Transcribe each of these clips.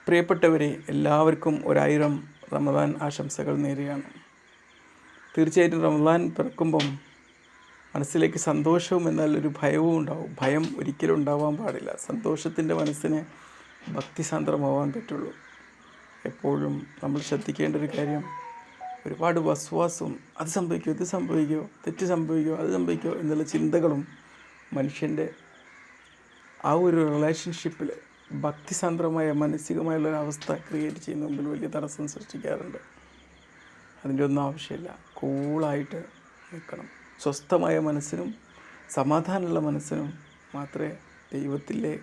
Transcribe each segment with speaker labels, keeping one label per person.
Speaker 1: പ്രിയപ്പെട്ടവരെ, എല്ലാവർക്കും 1000 റമദാൻ ആശംസകൾ നേരുകയാണ്. തീർച്ചയായിട്ടും റമദാൻ പിറക്കുമ്പം മനസ്സിലേക്ക് സന്തോഷവും എന്നാൽ ഒരു ഭയവും ഉണ്ടാവും. ഭയം ഒരിക്കലും ഉണ്ടാവാൻ പാടില്ല. സന്തോഷത്തിൻ്റെ മനസ്സിന് ഭക്തിസാന്ദ്രമാവാൻ പറ്റുള്ളൂ. എപ്പോഴും നമ്മൾ ശ്രദ്ധിക്കേണ്ട ഒരു കാര്യം, ഒരുപാട് വസ്വാസവും അത് സംഭവിക്കുമോ, ഇത് സംഭവിക്കുമോ, തെറ്റ് സംഭവിക്കുമോ, അത് സംഭവിക്കുമോ എന്നുള്ള ചിന്തകളും മനുഷ്യൻ്റെ ആ ഒരു റിലേഷൻഷിപ്പിൽ ഭക്തിസാന്ദ്രമായ മാനസികമായുള്ളൊരവസ്ഥ ക്രിയേറ്റ് ചെയ്യുന്ന മുമ്പിൽ വലിയ തടസ്സം സൃഷ്ടിക്കാറുണ്ട്. അതിൻ്റെ ഒന്നും ആവശ്യമില്ല. കൂളായിട്ട് നിൽക്കണം. സ്വസ്ഥമായ മനസ്സിനും സമാധാനമുള്ള മനസ്സിനും മാത്രമേ ദൈവത്തിലെ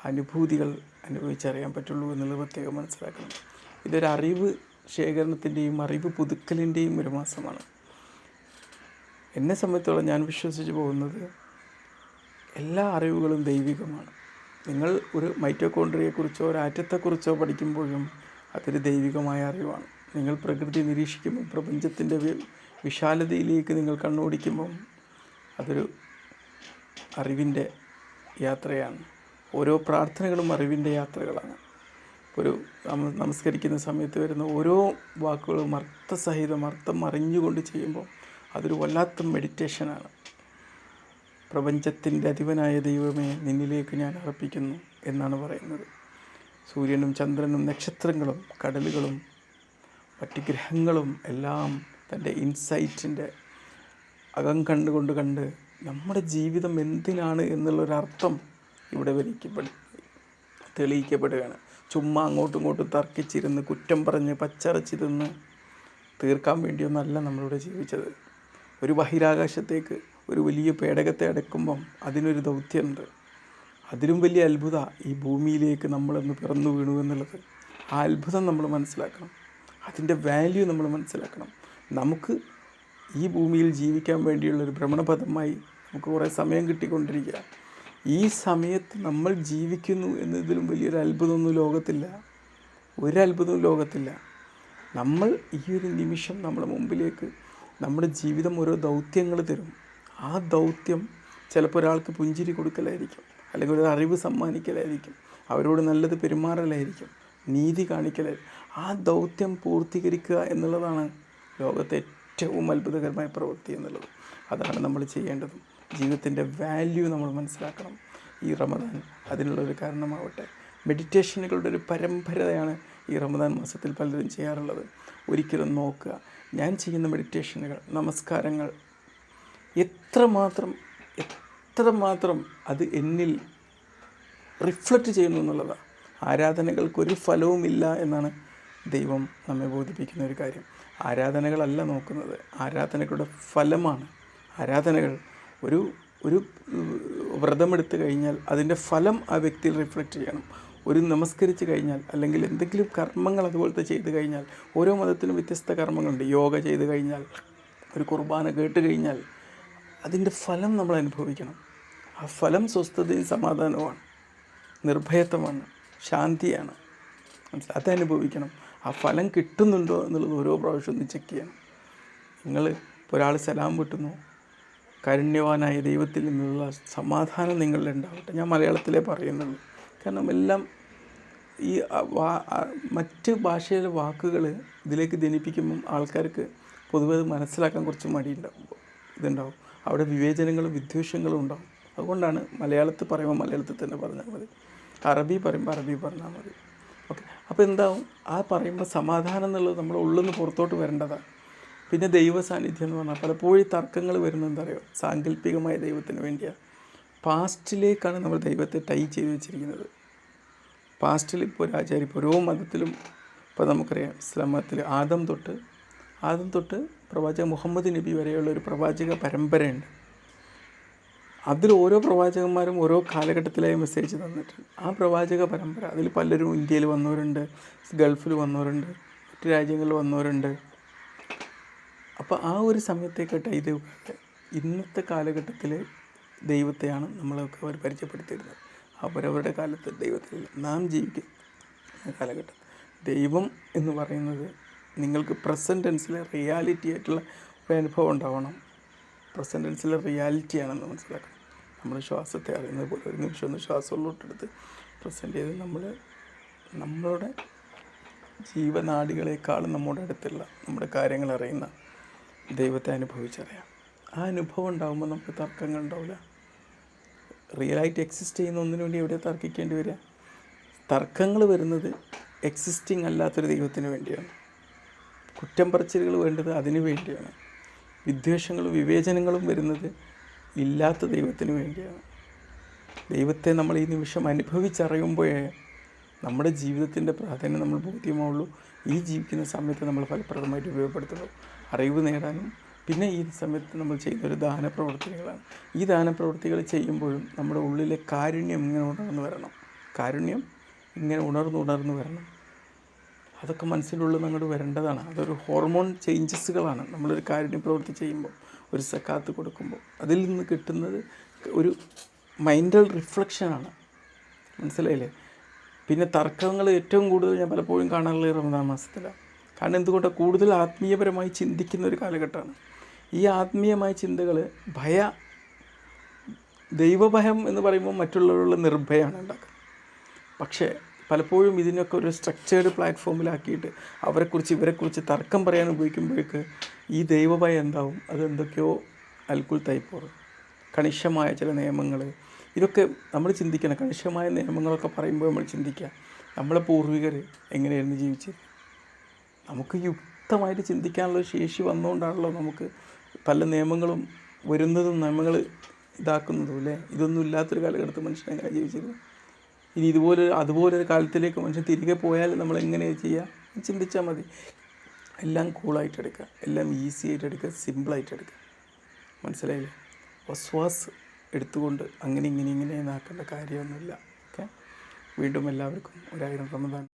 Speaker 1: അനുഭൂതികൾ അനുഭവിച്ചറിയാൻ പറ്റുള്ളൂ എന്നുള്ളത് പ്രത്യേകം മനസ്സിലാക്കണം. ഇതൊരു അറിവ് ശേഖരണത്തിൻ്റെയും അറിവ് പുതുക്കലിൻ്റെയും ഒരു മാസമാണ്. എന്നെ സംബന്ധിച്ചോളം ഞാൻ വിശ്വസിച്ച് പോകുന്നത് എല്ലാ അറിവുകളും ദൈവികമാണ്. നിങ്ങൾ ഒരു മൈറ്റോകോൺട്രിയയെക്കുറിച്ചോ ഒരു ആറ്റത്തെക്കുറിച്ചോ പഠിക്കുമ്പോഴും അതൊരു ദൈവികമായ അറിവാണ്. നിങ്ങൾ പ്രകൃതി നിരീക്ഷിക്കുമ്പോൾ പ്രപഞ്ചത്തിൻ്റെ വിശാലതയിലേക്ക് നിങ്ങൾ കണ്ണോടിക്കുമ്പം അതൊരു അറിവിൻ്റെ യാത്രയാണ്. ഓരോ പ്രാർത്ഥനകളും അറിവിൻ്റെ യാത്രകളാണ്. ഒരു നമസ്കരിക്കുന്ന സമയത്ത് വരുന്ന ഓരോ വാക്കുകളും അർത്ഥസഹിതം അർത്ഥം അറിഞ്ഞുകൊണ്ട് ചെയ്യുമ്പോൾ അതൊരു വല്ലാത്ത മെഡിറ്റേഷനാണ്. പ്രപഞ്ചത്തിൻ്റെ അധിപനായ ദൈവമേ, നിന്നിലേക്ക് ഞാൻ അർപ്പിക്കുന്നു എന്നാണ് പറയുന്നത്. സൂര്യനും ചന്ദ്രനും നക്ഷത്രങ്ങളും കടലുകളും മറ്റ് ഗ്രഹങ്ങളും എല്ലാം തൻ്റെ ഇൻസൈറ്റിൻ്റെ അകം കണ്ട് നമ്മുടെ ജീവിതം എന്തിനാണ് എന്നുള്ളൊരർത്ഥം ഇവിടെ തെളിയിക്കപ്പെടുകയാണ്. ചുമ്മാ അങ്ങോട്ടും ഇങ്ങോട്ടും തർക്കിച്ചിരുന്ന് കുറ്റം പറഞ്ഞ് പച്ചറച്ച് തിന്ന് തീർക്കാൻ വേണ്ടിയൊന്നല്ല നമ്മളിവിടെ ജീവിച്ചത്. ഒരു ബഹിരാകാശത്തേക്ക് ഒരു വലിയ പേടകത്തെ അടക്കുമ്പം അതിനൊരു ദൗത്യമുണ്ട്. അതിലും വലിയ അത്ഭുത ഈ ഭൂമിയിലേക്ക് നമ്മളൊന്ന് പിറന്നു വീണു എന്നുള്ളത്. ആ അത്ഭുതം നമ്മൾ മനസ്സിലാക്കണം. അതിൻ്റെ വാല്യൂ നമ്മൾ മനസ്സിലാക്കണം. നമുക്ക് ഈ ഭൂമിയിൽ ജീവിക്കാൻ വേണ്ടിയുള്ളൊരു ഭ്രമണപഥമായി നമുക്ക് കുറേ സമയം കിട്ടിക്കൊണ്ടിരിക്കുക. ഈ സമയത്ത് നമ്മൾ ജീവിക്കുന്നു എന്നതിലും വലിയൊരു അത്ഭുതമൊന്നും ലോകത്തില്ല. ഒരത്ഭുതവും ലോകത്തില്ല. നമ്മൾ ഈ ഒരു നിമിഷം നമ്മുടെ മുമ്പിലേക്ക് നമ്മുടെ ജീവിതം ഓരോ ദൗത്യങ്ങൾ തരും. ആ ദൗത്യം ചിലപ്പോൾ ഒരാൾക്ക് പുഞ്ചിരി കൊടുക്കലായിരിക്കും, അല്ലെങ്കിൽ ഒരു അറിവ് സമ്മാനിക്കലായിരിക്കും, അവരോട് നല്ലത് പെരുമാറലായിരിക്കും, നീതി കാണിക്കലായിരിക്കും. ആ ദൗത്യം പൂർത്തീകരിക്കുക എന്നുള്ളതാണ് ലോകത്തെ ഏറ്റവും അത്ഭുതകരമായ പ്രവൃത്തി എന്നുള്ളത്. അതാണ് നമ്മൾ ചെയ്യേണ്ടതും. ജീവിതത്തിൻ്റെ വാല്യൂ നമ്മൾ മനസ്സിലാക്കണം. ഈ റമദാൻ അതിനുള്ളൊരു കാരണമാവട്ടെ. മെഡിറ്റേഷനുകളുടെ ഒരു പരമ്പരയാണ് ഈ റമദാൻ മാസത്തിൽ പലരും ചെയ്യാറുള്ളത്. ഒരിക്കലും നോക്കുക, ഞാൻ ചെയ്യുന്ന മെഡിറ്റേഷനുകൾ, നമസ്കാരങ്ങൾ എത്രമാത്രം അത് എന്നിൽ റിഫ്ലക്റ്റ് ചെയ്യുന്നു എന്നുള്ളതാണ്. ആരാധനകൾക്കൊരു ഫലവുമില്ല എന്നാണ് ദൈവം നമ്മെ ബോധിപ്പിക്കുന്ന ഒരു കാര്യം. ആരാധനകളല്ല നോക്കുന്നത്, ആരാധനകളുടെ ഫലമാണ്. ആരാധനകൾ ഒരു വ്രതമെടുത്ത് കഴിഞ്ഞാൽ അതിൻ്റെ ഫലം ആ വ്യക്തിയിൽ റിഫ്ലക്റ്റ് ചെയ്യണം. ഒരു നമസ്കരിച്ച് കഴിഞ്ഞാൽ അല്ലെങ്കിൽ എന്തെങ്കിലും കർമ്മങ്ങൾ അതുപോലത്തെ ചെയ്ത് കഴിഞ്ഞാൽ, ഓരോ മതത്തിനും വ്യത്യസ്ത കർമ്മങ്ങളുണ്ട്. യോഗ ചെയ്ത് കഴിഞ്ഞാൽ, ഒരു കുർബാന കേട്ട് കഴിഞ്ഞാൽ അതിൻ്റെ ഫലം നമ്മൾ അനുഭവിക്കണം. ആ ഫലം സ്വസ്ഥതയും സമാധാനവുമാണ്, നിർഭയത്വമാണ്, ശാന്തിയാണ്. അതനുഭവിക്കണം. ആ ഫലം കിട്ടുന്നുണ്ടോ എന്നുള്ളത് ഓരോ പ്രാവശ്യം ഒന്ന് ചെക്ക് ചെയ്യണം. നിങ്ങൾ ഇപ്പോൾ ഒരാൾ സലാം വിട്ടുന്നു, കാരുണ്യവാനായ ദൈവത്തിൽ നിന്നുള്ള സമാധാനം നിങ്ങളിൽ ഉണ്ടാവട്ടെ. ഞാൻ മലയാളത്തിലേ പറയുന്നുള്ളൂ. കാരണം എല്ലാം ഈ മറ്റ് ഭാഷയിലെ വാക്കുകൾ ഇതിലേക്ക് ധനിപ്പിക്കുമ്പം ആൾക്കാർക്ക് പൊതുവെ അത് മനസ്സിലാക്കാൻ കുറച്ച് ഇതുണ്ടാവും. അവിടെ വിവേചനങ്ങളും വിദ്വേഷങ്ങളും ഉണ്ടാവും. അതുകൊണ്ടാണ് മലയാളത്തിൽ പറയുമ്പോൾ മലയാളത്തിൽ തന്നെ പറഞ്ഞാൽ മതി, അറബി പറയുമ്പോൾ അറബി പറഞ്ഞാൽ മതി. ഓക്കെ. അപ്പോൾ എന്താവും, ആ പറയുമ്പോൾ സമാധാനം എന്നുള്ളത് നമ്മുടെ ഉള്ളിൽ നിന്ന് പുറത്തോട്ട് വരേണ്ടതാണ്. പിന്നെ ദൈവ സാന്നിധ്യം എന്ന് പറഞ്ഞാൽ പലപ്പോഴും തർക്കങ്ങൾ വരുന്നത് എന്താ പറയുക, സാങ്കല്പികമായ ദൈവത്തിന് വേണ്ടിയാണ്. പാസ്റ്റിലേക്കാണ് നമ്മൾ ദൈവത്തെ ടൈ ചെയ്ത് വെച്ചിരിക്കുന്നത്. പാസ്റ്റിൽ ഇപ്പോൾ ഒരു ആചാര്യം, ഇപ്പോൾ ഓരോ മതത്തിലും ഇപ്പോൾ നമുക്കറിയാം, ഇസ്ലാം മതത്തിൽ ആദം തൊട്ട് പ്രവാചക മുഹമ്മദ് നബി വരെയുള്ള ഒരു പ്രവാചക പരമ്പരയുണ്ട്. അതിൽ ഓരോ പ്രവാചകന്മാരും ഓരോ കാലഘട്ടത്തിലായി മെസ്സേജ് തന്നിട്ടുണ്ട്. ആ പ്രവാചക പരമ്പര അതിൽ പലരും ഇന്ത്യയിൽ വന്നവരുണ്ട്, ഗൾഫിൽ വന്നവരുണ്ട്, മറ്റു രാജ്യങ്ങളിൽ വന്നവരുണ്ട്. അപ്പോൾ ആ ഒരു സമയത്തേക്കട്ടെ ഇത് ഇന്നത്തെ കാലഘട്ടത്തിൽ ദൈവത്തെയാണ് നമ്മളൊക്കെ അവർ പരിചയപ്പെടുത്തിയിരുന്നത്. അവരവരുടെ കാലത്ത് ദൈവത്തിൽ നാം ജീവിക്കുന്ന കാലഘട്ടം. ദൈവം എന്ന് പറയുന്നത് നിങ്ങൾക്ക് പ്രസൻറ്റ് ടെൻസിലെ റിയാലിറ്റി ആയിട്ടുള്ള ഒരു അനുഭവം ഉണ്ടാവണം. പ്രസൻറ്റ് ടെൻസിലെ റിയാലിറ്റിയാണെന്ന് മനസ്സിലാക്കണം. നമ്മൾ ശ്വാസത്തെ അറിയുന്നത് പോലെ ഒരു നിമിഷം ഒന്ന് ശ്വാസം ഉള്ളോട്ടെടുത്ത് പ്രസൻറ്റ് ചെയ്ത് നമ്മളുടെ ജീവനാഡികളെക്കാളും നമ്മുടെ അടുത്തുള്ള നമ്മുടെ കാര്യങ്ങൾ അറിയുന്ന ദൈവത്തെ അനുഭവിച്ചറിയാം. ആ അനുഭവം ഉണ്ടാകുമ്പോൾ നമുക്ക് തർക്കങ്ങൾ ഉണ്ടാവില്ല. റിയലായിട്ട് എക്സിസ്റ്റ് ചെയ്യുന്ന ഒന്നിനു വേണ്ടി എവിടെ തർക്കിക്കേണ്ടി വരിക? തർക്കങ്ങൾ വരുന്നത് എക്സിസ്റ്റിംഗ് അല്ലാത്തൊരു ദൈവത്തിന് വേണ്ടിയാണ്. കുറ്റം പറച്ചിലുകൾ വേണ്ടത് അതിനു വേണ്ടിയാണ്. വിദ്വേഷങ്ങളും വിവേചനങ്ങളും വരുന്നത് ഇല്ലാത്ത ദൈവത്തിന് വേണ്ടിയാണ്. ദൈവത്തെ നമ്മൾ ഈ നിമിഷം അനുഭവിച്ചറിയുമ്പോഴേ നമ്മുടെ ജീവിതത്തിൻ്റെ പ്രാധാന്യം നമ്മൾ ബോധ്യമാവുള്ളൂ. ഈ ജീവിക്കുന്ന സമയത്ത് നമ്മൾ ഫലപ്രദമായിട്ട് ഉപയോഗപ്പെടുത്തുള്ളൂ. അറിവ് നേടാനും പിന്നെ ഈ സമയത്ത് നമ്മൾ ചെയ്യുന്നൊരു ദാനപ്രവർത്തികളാണ്. ഈ ദാനപ്രവർത്തികൾ ചെയ്യുമ്പോഴും നമ്മുടെ ഉള്ളിലെ കാരുണ്യം ഇങ്ങനെ ഉണർന്നു വരണം. കാരുണ്യം ഇങ്ങനെ ഉണർന്നു വരണം. അതൊക്കെ മനസ്സിൻ്റെ ഉള്ളിൽ അങ്ങോട്ട് വരേണ്ടതാണ്. അതൊരു ഹോർമോൺ ചേഞ്ചസുകളാണ്. നമ്മളൊരു കാരുണ്യ പ്രവൃത്തി ചെയ്യുമ്പോൾ, ഒരു സക്കാത്ത് കൊടുക്കുമ്പോൾ അതിൽ നിന്ന് കിട്ടുന്നത് ഒരു മൈൻഡൽ റിഫ്ലക്ഷനാണ്. മനസ്സിലായില്ലേ? പിന്നെ തർക്കങ്ങൾ ഏറ്റവും കൂടുതൽ ഞാൻ പലപ്പോഴും കാണാറുള്ളത് റമദാൻ മാസത്തിലാണ്. കാരണം എന്തുകൊണ്ടാണ്? കൂടുതൽ ആത്മീയപരമായി ചിന്തിക്കുന്ന ഒരു കാലഘട്ടമാണ്. ഈ ആത്മീയമായ ചിന്തകൾ ദൈവഭയം എന്ന് പറയുമ്പോൾ മറ്റുള്ളവരുള്ള നിർഭയമാണ് ഉണ്ടാക്കുന്നത്. പക്ഷേ പലപ്പോഴും ഇതിനൊക്കെ ഒരു സ്ട്രക്ചേർഡ് പ്ലാറ്റ്ഫോമിലാക്കിയിട്ട് ഇവരെക്കുറിച്ച് തർക്കം പറയാൻ ഉപയോഗിക്കുമ്പോഴേക്ക് ഈ ദൈവഭയം എന്താവും? അതെന്തൊക്കെയോ അൽക്കുൽ തൈപ്പോറും കണിശമായ ചില നിയമങ്ങൾ, ഇതൊക്കെ നമ്മൾ ചിന്തിക്കണം. കണിശമായ നിയമങ്ങളൊക്കെ പറയുമ്പോൾ നമ്മൾ ചിന്തിക്കുക, നമ്മളെ പൂർവികർ എങ്ങനെയായിരുന്നു ജീവിച്ചത്. നമുക്ക് യുക്തമായിട്ട് ചിന്തിക്കാനുള്ള ശേഷി വന്നുകൊണ്ടാണല്ലോ നമുക്ക് പല നിയമങ്ങളും വരുന്നതും നിയമങ്ങൾ ഇതാക്കുന്നതും അല്ലേ. ഇതൊന്നും ഇല്ലാത്തൊരു കാലഘട്ടത്തിൽ മനുഷ്യൻ എങ്ങനെ ജീവിച്ചിരുന്നു? ഇനി അതുപോലൊരു കാലത്തിലേക്ക് മനുഷ്യൻ തിരികെ പോയാൽ നമ്മൾ എങ്ങനെയാണ് ചെയ്യുക? ചിന്തിച്ചാൽ മതി. എല്ലാം കൂളായിട്ട് എടുക്കുക, എല്ലാം ഈസി ആയിട്ട് എടുക്കുക, സിമ്പിളായിട്ട് എടുക്കുക. മനസ്സിലായില്ലേ? വസ്വാസ് എടുത്തുകൊണ്ട് അങ്ങനെ ഇങ്ങനെ എന്നാക്കേണ്ട കാര്യമൊന്നുമില്ല. ഓക്കെ, വീണ്ടും എല്ലാവർക്കും 1000 റമദാൻ.